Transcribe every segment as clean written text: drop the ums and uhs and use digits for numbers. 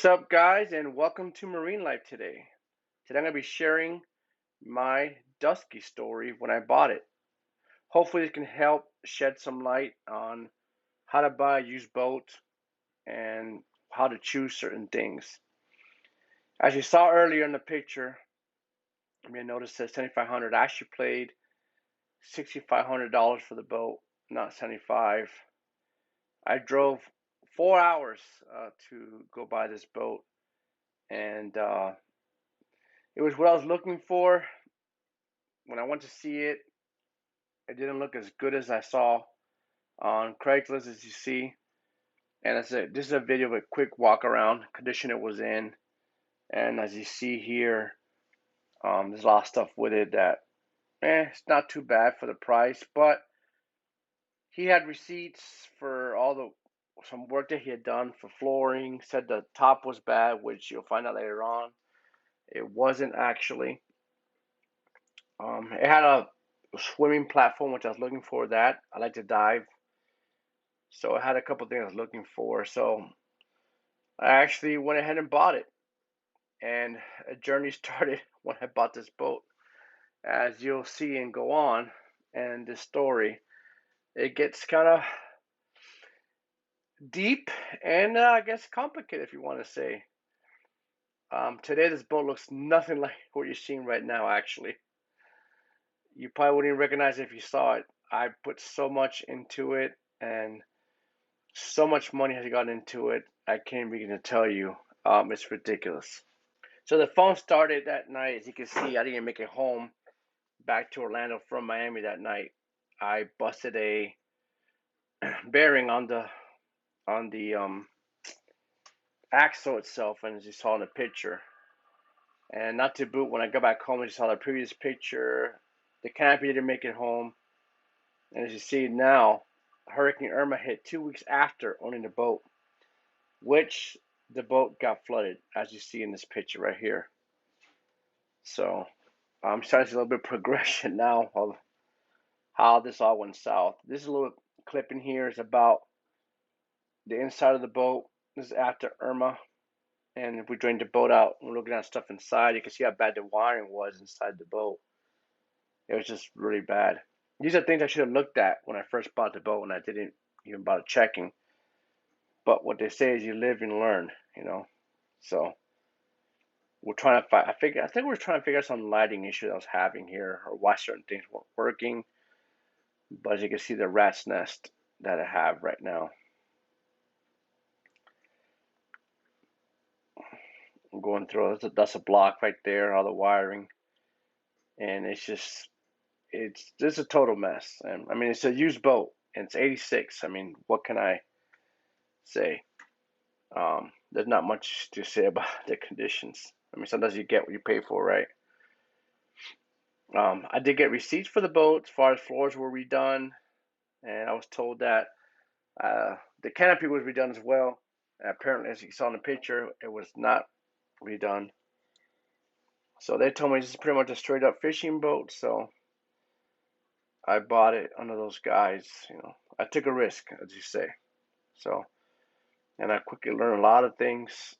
up, guys, and welcome to Marine Life today. Today I'm going to be sharing my Dusky story when I bought it. Hopefully, it can help shed some light on how to buy a used boat and how to choose certain things. As you saw earlier in the picture, you may notice it says 7,500. I actually paid $6,500 for the boat, not 75. I drove 4 hours to go buy this boat, and it was what I was looking for. When I went to see it, it didn't look as good as I saw on Craigslist, as you see. And this is a video of a quick walk around condition it was in. And as you see here, there's a lot of stuff with it that, it's not too bad for the price. But he had receipts for some work that he had done for flooring. Said the top was bad, which you'll find out later on. It wasn't actually. It had a swimming platform, which I was looking for. That I like to dive. So I had a couple things I was looking for. So I actually went ahead and bought it. And a journey started when I bought this boat. As you'll see and go on in this story, it gets kind of deep and I guess complicated, if you want to say. Today, this boat looks nothing like what you're seeing right now, actually. You probably wouldn't even recognize it if you saw it. I put so much into it, and so much money has gone into it. I can't begin to tell you. It's ridiculous. So the phone started that night. As you can see, I didn't make it home back to Orlando from Miami that night. I busted a bearing on the axle itself, and as you saw in the picture. And not to boot, when I got back home, as you saw the previous picture, the canopy didn't make it home. And as you see now, Hurricane Irma hit 2 weeks after owning the boat, which the boat got flooded, as you see in this picture right here. So I'm starting to see a little bit of progression now of how this all went south. This is a little clip in here is about the inside of the boat. This is after Irma. And if we drained the boat out, we're looking at stuff inside. You can see how bad the wiring was inside the boat. It was just really bad. These are things I should have looked at when I first bought the boat, and I didn't even bother checking. But what they say is you live and learn, So we're trying to find. I think we're trying to figure out some lighting issue that I was having here, or why certain things weren't working. But as you can see, the rat's nest that I have right now. I'm going through. That's a block right there, all the wiring, and it's just a total mess. And I mean, it's a used boat, and it's 86. I mean, what can I say? There's not much to say about the conditions. I mean, sometimes you get what you pay for, right? I did get receipts for the boat as far as floors were redone, and I was told that the canopy was redone as well. And apparently, as you saw in the picture, it was not redone. So they told me this is pretty much a straight up fishing boat. So I bought it under those guys. I took a risk, as you say. So, and I quickly learned a lot of things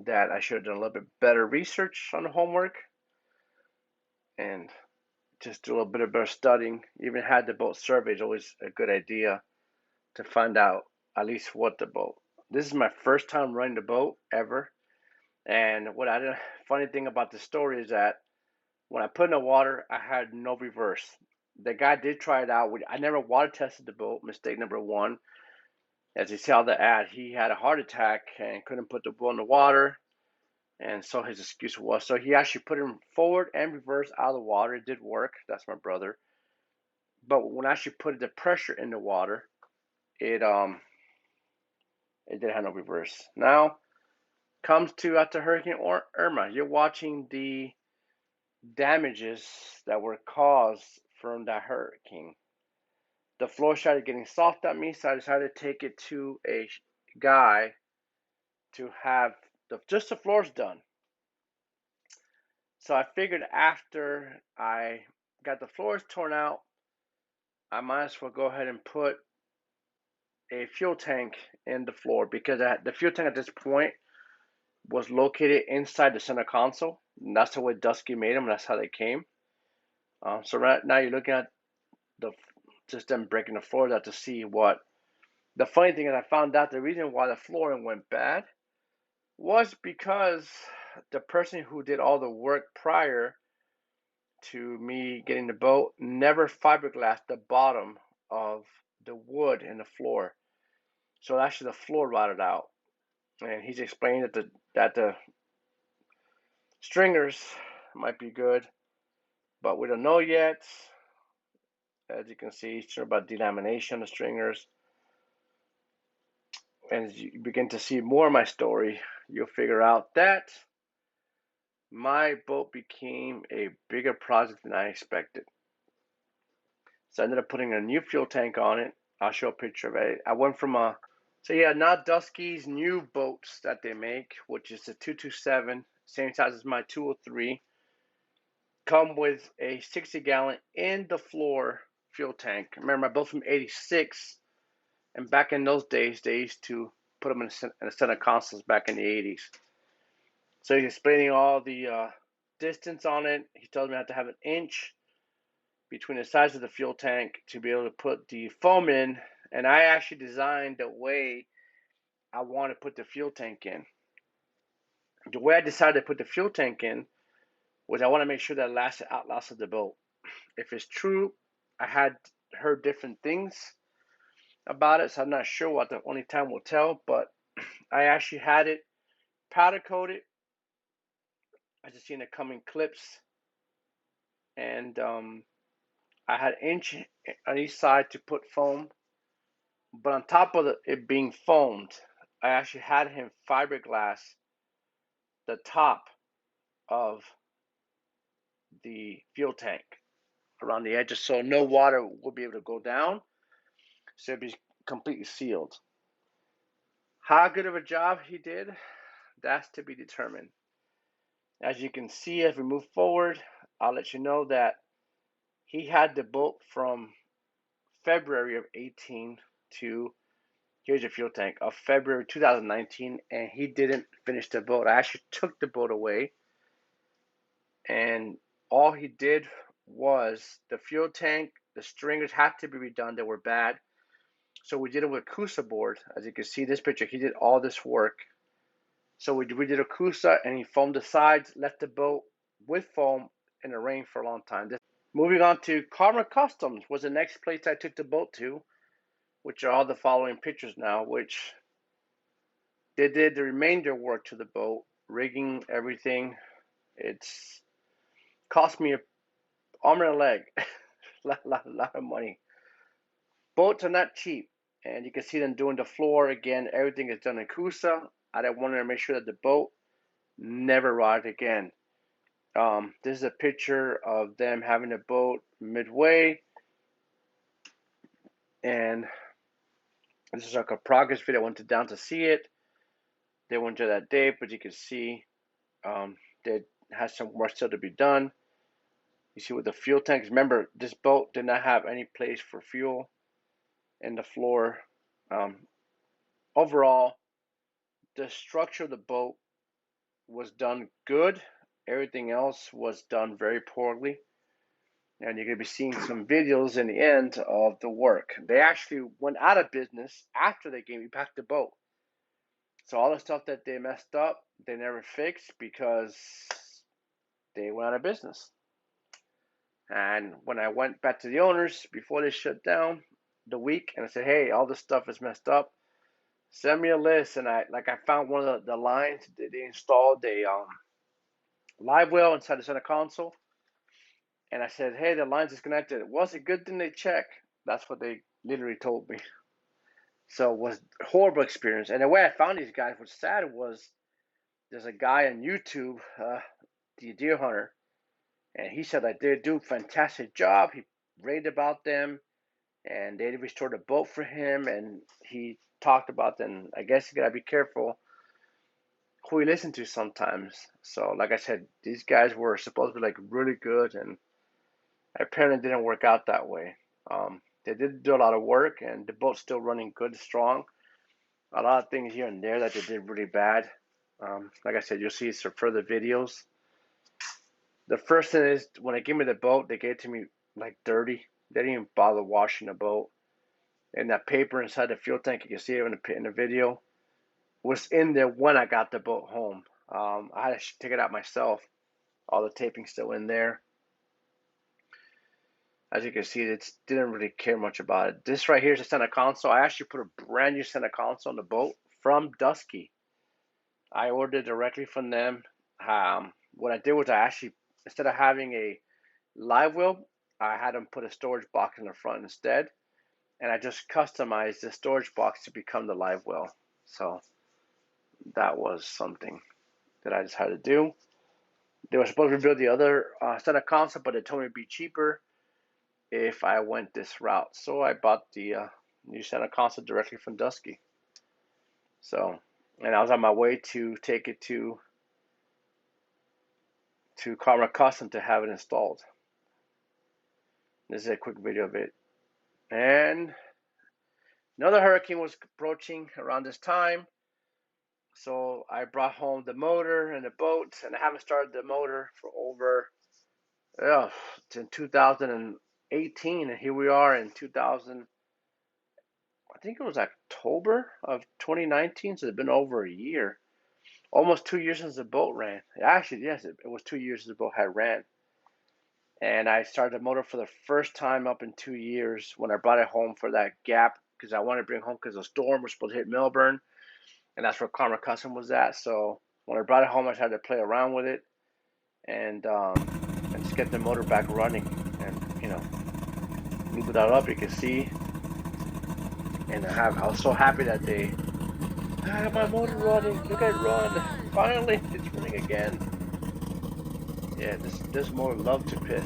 that I should have done a little bit better research on the homework and just do a little bit of better studying. Even had the boat surveyed is always a good idea to find out at least what the boat. This is my first time running the boat ever. And what I did, funny thing about this story is that when I put in the water, I had no reverse. The guy did try it out. I never water tested the boat. Mistake number one. As you saw the ad, he had a heart attack and couldn't put the boat in the water. And so his excuse was, so he actually put him forward and reverse out of the water. It did work. That's my brother. But when I actually put the pressure in the water, it didn't have no reverse. Now comes to after Hurricane Irma, you're watching the damages that were caused from that hurricane. The floor started getting soft on me, so I decided to take it to a guy to have just the floors done. So I figured after I got the floors torn out, I might as well go ahead and put a fuel tank in the floor because the fuel tank at this point was located inside the center console. And that's the way Dusky made them. That's how they came. So right now you're looking at the just them breaking the floor out to see what. The funny thing is, I found out the reason why the flooring went bad was because the person who did all the work prior to me getting the boat never fiberglassed the bottom of the wood in the floor. So actually the floor rotted out. And he's explained that the stringers might be good, but we don't know yet. As you can see, it's about delamination of stringers. And as you begin to see more of my story, you'll figure out that my boat became a bigger project than I expected. So I ended up putting a new fuel tank on it. I'll show a picture of it. I went from so yeah, now Dusky's new boats that they make, which is the 227, same size as my 203, come with a 60-gallon in the floor fuel tank. Remember, my boat's from '86, and back in those days, they used to put them in a center consoles back in the '80s. So he's explaining all the distance on it. He tells me I have to have an inch between the sides of the fuel tank to be able to put the foam in. And I actually designed the way I want to put the fuel tank in. The way I decided to put the fuel tank in was I want to make sure that it outlasted the boat. If it's true, I had heard different things about it, so I'm not sure what the only time will tell, but I actually had it powder coated. I just seen it come in clips, and I had an inch on each side to put foam, but on top of it being foamed, I actually had him fiberglass the top of the fuel tank around the edges so no water would be able to go down, so it'd be completely sealed. How good of a job he did, that's to be determined. As you can see, as we move forward, I'll let you know that he had the boat from February of 18 to, here's your fuel tank, of February 2019, and he didn't finish the boat. I actually took the boat away, and all he did was the fuel tank, the stringers had to be redone, they were bad. So we did it with Kusa board. As you can see this picture, he did all this work. So we did a Kusa, and he foamed the sides, left the boat with foam in the rain for a long time. Moving on to Karma Customs was the next place I took the boat to, which are all the following pictures now, which they did the remainder work to the boat, rigging, everything. It's cost me an arm and a leg, lot of money. Boats are not cheap, and you can see them doing the floor again. Everything is done in Kusa. I wanted to make sure that the boat never rotted again. This is a picture of them having a boat midway, and this is like a progress video. I went down to see it. They went to that day, but you can see they has some work still to be done. You see with the fuel tanks. Remember, this boat did not have any place for fuel in the floor. Overall, the structure of the boat was done good. Everything else was done very poorly. And you're going to be seeing some videos in the end of the work. They actually went out of business after they gave me back the boat. So all the stuff that they messed up, they never fixed because they went out of business. And when I went back to the owners before they shut down the week, and I said, hey, all this stuff is messed up, send me a list. And I found one of the lines. They installed a live well inside the center console. And I said, hey, the line's disconnected. It was a good thing they checked. That's what they literally told me. So it was a horrible experience. And the way I found these guys, what's sad was there's a guy on YouTube, the Deer Hunter, and he said that they do a fantastic job. He raved about them, and they restored a boat for him, and he talked about them. I guess you gotta be careful who you listen to sometimes. So, like I said, these guys were supposed to be like really good, and apparently didn't work out that way. They did do a lot of work, and the boat's still running good, strong. A lot of things here and there that they did really bad. Like I said, you'll see some further videos. The first thing is when they gave me the boat, they gave it to me like dirty. They didn't even bother washing the boat. And that paper inside the fuel tank, you can see it in the video, was in there when I got the boat home. I had to take it out myself. All the taping's still in there. As you can see, it didn't really care much about it. This right here is a center console. I actually put a brand new center console on the boat from Dusky. I ordered it directly from them. What I did was I actually, instead of having a live wheel, I had them put a storage box in the front instead. And I just customized the storage box to become the live well. So that was something that I just had to do. They were supposed to rebuild the other center console, but they told me it'd be cheaper if I went this route. So I bought the new center console directly from Dusky. So, and I was on my way to take it to Karma Custom to have it installed. This is a quick video of it. And another hurricane was approaching around this time. So I brought home the motor and the boat, and I haven't started the motor for over in 2018, and here we are in 2000. I think it was October of 2019, so it's been over a year, almost 2 years since the boat ran. Actually, yes, it was 2 years since the boat had ran. And I started the motor for the first time up in 2 years when I brought it home for that gap because I wanted to bring it home because the storm was supposed to hit Melbourne, and that's where Karma Custom was at. So when I brought it home, I tried to play around with it and just get the motor back running. And lube that up, you can see. And I was so happy that day. My motor running! Look at it run! Finally, it's running again. Yeah, this motor loved to piss.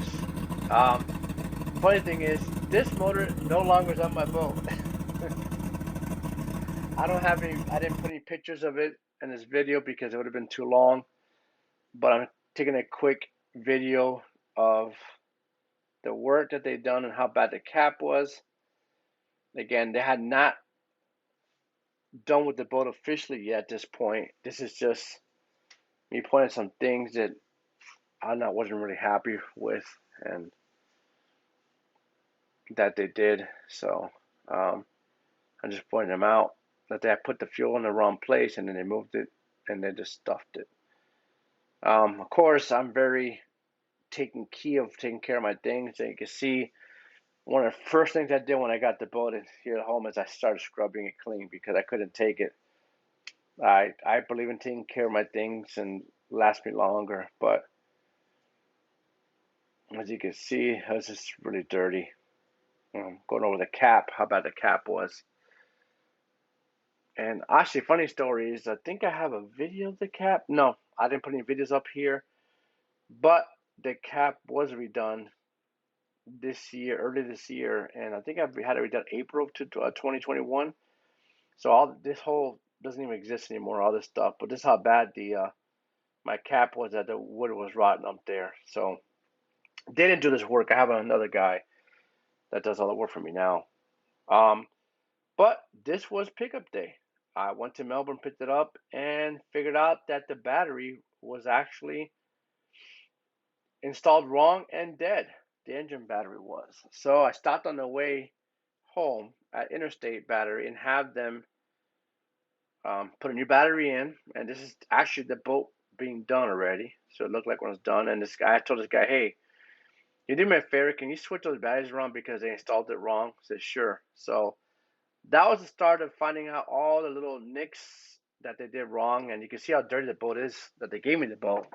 Funny thing is, this motor no longer is on my boat. I didn't put any pictures of it in this video because it would have been too long. But I'm taking a quick video of the work that they've done and how bad the cap was. Again, they had not done with the boat officially yet at this point. This is just me pointing some things that I wasn't really happy with and that they did. So I'm just pointing them out that they had put the fuel in the wrong place and then they moved it and they just stuffed it. Of course, I'm very taking care of my things. And you can see one of the first things I did when I got the boat here at home is I started scrubbing it clean because I couldn't take it. I believe in taking care of my things and last me longer, but as you can see, it was just really dirty. Going over the cap, how bad the cap was. And actually, funny story is, I think I have a video of the cap. No, I didn't put any videos up here, but the cap was redone early this year, and I think I had it redone April to 2021. So this whole doesn't even exist anymore, all this stuff. But this is how bad my cap was, that the wood was rotten up there. So they didn't do this work. I have another guy that does all the work for me now. But this was pickup day. I went to Melbourne, picked it up, and figured out that the battery was actually installed wrong and dead. The engine battery was. So I stopped on the way home at Interstate Battery and have them put a new battery in. And this is actually the boat being done already. So it looked like when it was done. And I told this guy, hey, you do me a favor, can you switch those batteries around because they installed it wrong? He said, sure. So that was the start of finding out all the little nicks that they did wrong. And you can see how dirty the boat is that they gave me the boat.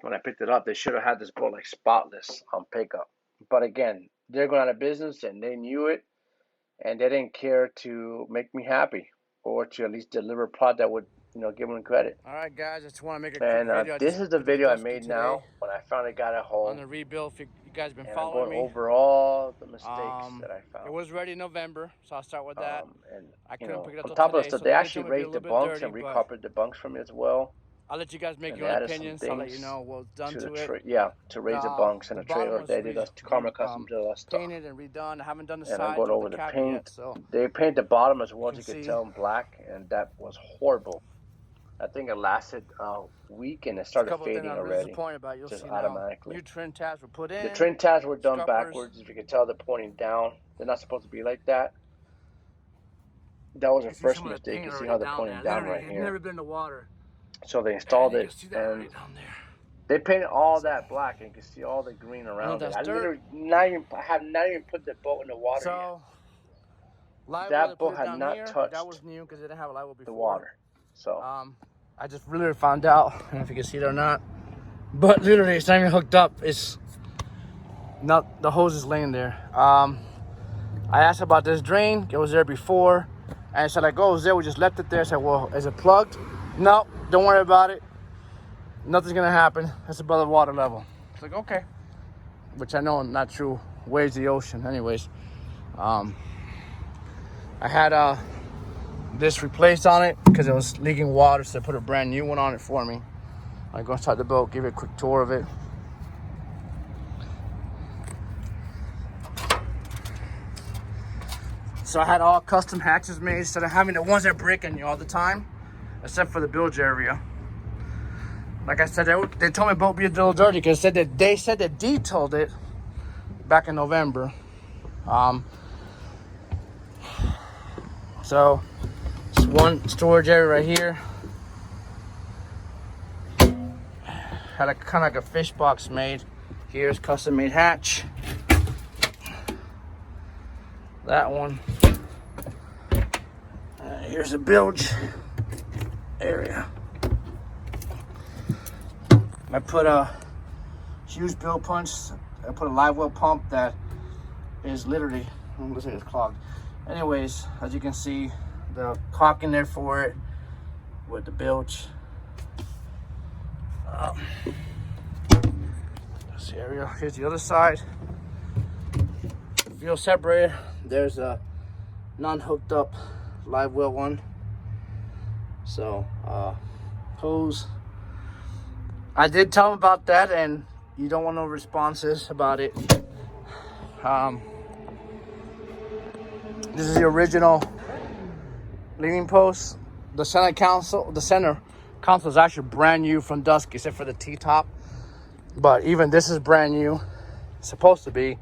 When I picked it up, they should have had this boat like spotless on pickup. But again, they're going out of business and they knew it. And they didn't care to make me happy or to at least deliver a product that would, give them credit. All right, guys, I just want to make a quick video. And this is the video I made now when I finally got it home. On the rebuild, if you guys have been and following me. I'm going over all the mistakes that I found. It was ready in November, so I'll start with that. And I couldn't pick it up on top of today, this, they actually raised the bunks and recarpeted the bunks for me as well. I'll let you guys make and your they own added some opinions. I'll let you things know what's done to to it. to raise the bunks and The the bottom trailer. was They did us Karma Custom did us stuff. painted and redone. I haven't done the And I'm sides going with the over the cabin yet, paint. so They painted the bottom as you well as can you could see. tell in black, and that was horrible. I think it lasted a week and it There's a started couple of things fading I'm really already, disappointed about. You'll just see now. automatically. New trim tabs were put The in. trim tabs were done Scuppers. backwards. If you could tell, they're pointing down. They're not supposed to be like that. That was You our can see first some of the mistake. paint You see already how they're down pointing there. down Literally, right it's here. never been in the water. So they And installed you it, can see that and already down there. they painted all that black, and you can see all the green I know around it. that's I dirt. literally have not even put the boat in the water yet. So, live well, they That put boat it had down not here. That was touched new because they didn't have a live well the before. water. So I just literally found out. I don't know if you can see it or not. But literally, it's not even hooked up. It's not, the hose is laying there. I asked about this drain. It was there before. And it said, like, oh, it was there. We just left it there. I said, well, is it plugged? No, don't worry about it. Nothing's going to happen. It's above the water level. It's like, okay. Which I know not true. Waves the ocean. Anyways, I had this replaced on it because it was leaking water. So they put a brand new one on it for me. I go inside the boat, give you a quick tour of it. So I had all custom hatches made instead of having the ones that break on you all the time, except for the bilge area. Like I said, they told me the boat be a little dirty because they said they detailed it back in November. So it's one storage area right here. Had a kind of like a fish box made. Here's custom made hatch. That one. Here's a bilge area. I put a huge bill punch. I put a live well pump that is literally, looks like it's clogged. Anyways, as you can see, the caulk in there for it with the bilge. This area. Here's the other side. Fuel separator. There's a non-hooked up live well one. So hose. I did tell them about that, and you don't want no responses about it. This is the original leaning post. The center console is actually brand new from Dusky, except for the T-top. But even this is brand new. It's supposed to be.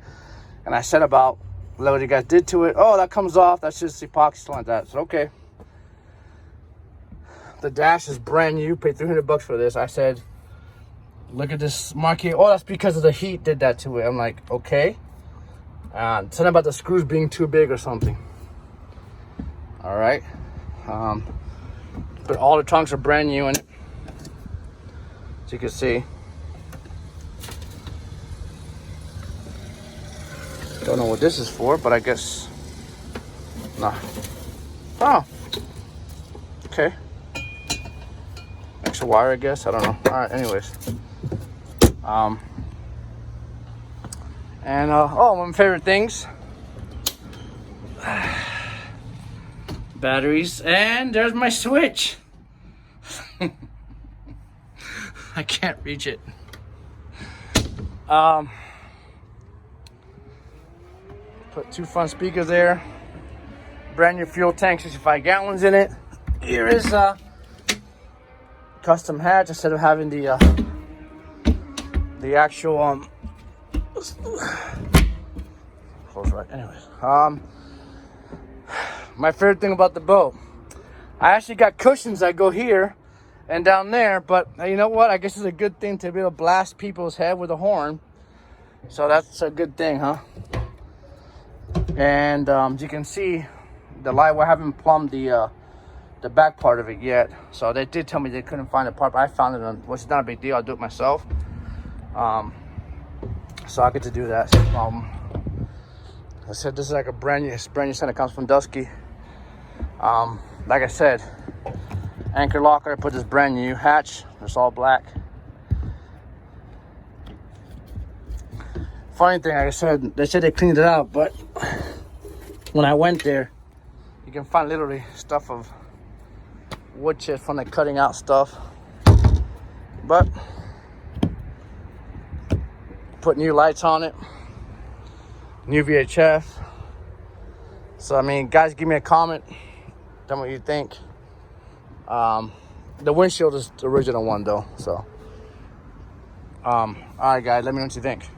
And I said about what you guys did to it. Oh, that comes off. That's just epoxy, something like that. So okay. The dash is brand new. Paid $300 for this. I said, look at this mark here. Oh, that's because of the heat did that to it. I'm like, okay. Something about the screws being too big or something. All right. But all the trunks are brand new in it. As you can see. Don't know what this is for, but I guess. Nah. Oh. Okay. Extra wire, I guess. I don't know. All right. Anyways. And oh, one of my favorite things. Batteries, and there's my switch. I can't reach it. Put two front speakers there. Brand new fuel tank, 65 gallons in it. Here is a custom hatch instead of having the actual close right. Anyways, my favorite thing about the boat, I actually got cushions that go here and down there, but you know what? I guess it's a good thing to be able to blast people's head with a horn. So that's a good thing, huh? And you can see the live well, I haven't plumbed the back part of it yet. So they did tell me they couldn't find the part, but I found it, which is not a big deal. I'll do it myself. So I get to do that. I said this is like a brand new set that comes from Dusky. Like I said, anchor locker. I put this brand new hatch. It's all black. Funny thing, like I said, they said they cleaned it out, but when I went there, you can find literally stuff of wood chips from the cutting out stuff. But put new lights on it, new VHF. So I mean, guys, give me a comment. Tell me what you think. The windshield is the original one though. So all right, guys, let me know what you think.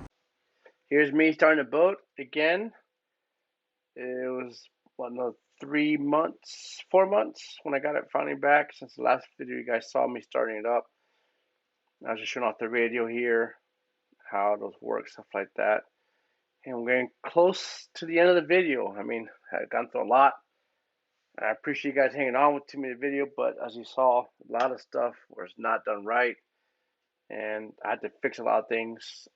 Here's me starting the boat again. It was, what, no, 3 months, 4 months when I got it finally back since the last video you guys saw me starting it up. I was just showing off the radio here, how those work, stuff like that. And we're getting close to the end of the video. I mean, I've gone through a lot. I appreciate you guys hanging on with me in the video, but as you saw, a lot of stuff was not done right, and I had to fix a lot of things.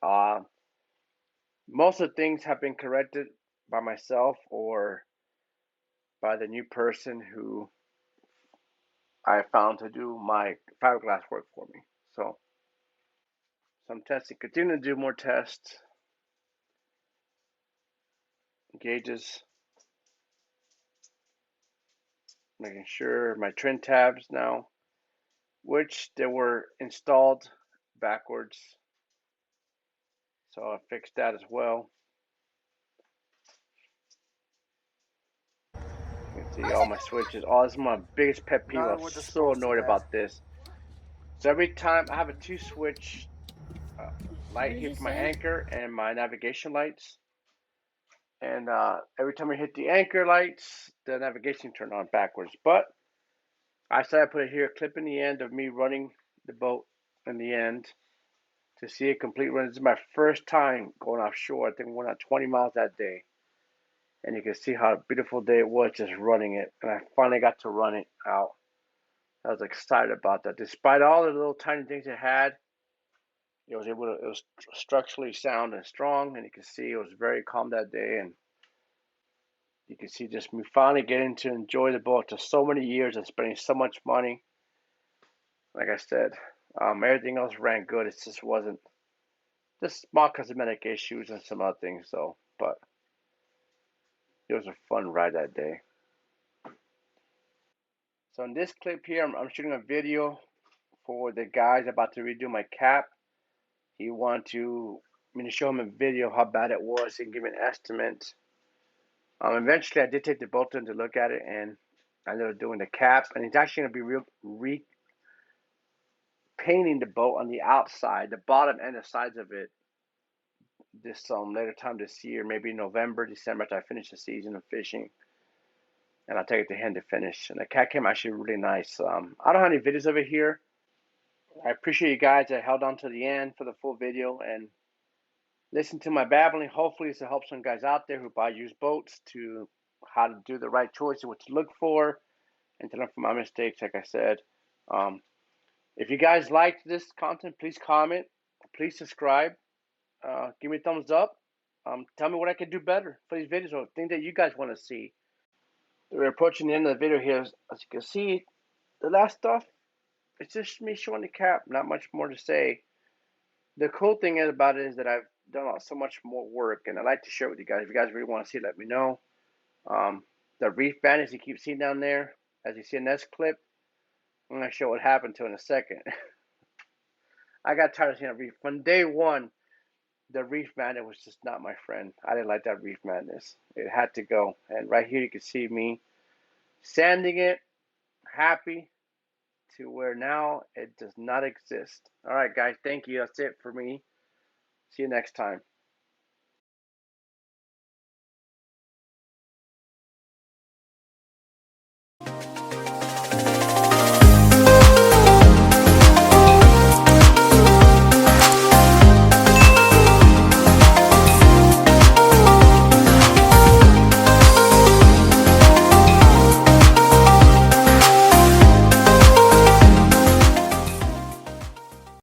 Most of the things have been corrected by myself or by the new person who I found to do my fiberglass work for me. So I'm testing, continue to do more tests, gauges, making sure my trim tabs now, which they were installed backwards. So I fixed that as well. You can see all my switches. Oh, this is my biggest pet peeve. I None was were so disposed of, annoyed guys. about this. So every time I have a two switch What light did here you for my say? anchor and my navigation lights. And every time I hit the anchor lights, the navigation turned on backwards. But I said I put it here, clip in the end of me running the boat in the end to see a complete run. This is my first time going offshore. I think we went out 20 miles that day. And you can see how beautiful day it was just running it. And I finally got to run it out. I was excited about that. Despite all the little tiny things it had, it was structurally sound and strong. And you can see it was very calm that day. And you can see just me finally getting to enjoy the boat after so many years and spending so much money. Like I said, everything else ran good. It just wasn't, just small cosmetic issues and some other things though. But it was a fun ride that day. So in this clip here, I'm shooting a video for the guys about to redo my cap. He wanted me to show him a video how bad it was and give me an estimate. Eventually, I did take the boat in to look at it, and I ended up doing the cap. And it's actually going to be repainting the boat on the outside, the bottom and the sides of it. This later time this year, maybe November, December, after I finish the season of fishing, and I'll take it to him to finish. And the cat came actually really nice. I don't have any videos of it here. I appreciate you guys that held on to the end for the full video and listen to my babbling. Hopefully, this will help some guys out there who buy used boats to how to do the right choice and what to look for, and to learn from my mistakes. Like I said, if you guys liked this content, please comment, please subscribe, give me a thumbs up. Tell me what I can do better for these videos or things that you guys want to see. We're approaching the end of the video here. As you can see, the last stuff, it's just me showing the cap. Not much more to say. The cool thing about it is that I've done so much more work, and I'd like to share it with you guys. If you guys really want to see it, let me know. The reef band, as you keep seeing down there, as you see in this clip, I'm going to show what happened to it in a second. I got tired of seeing a reef. From day one, the reef madness was just not my friend. I didn't like that reef madness. It had to go. And right here, you can see me sanding it, happy to where now it does not exist. All right, guys, thank you. That's it for me. See you next time.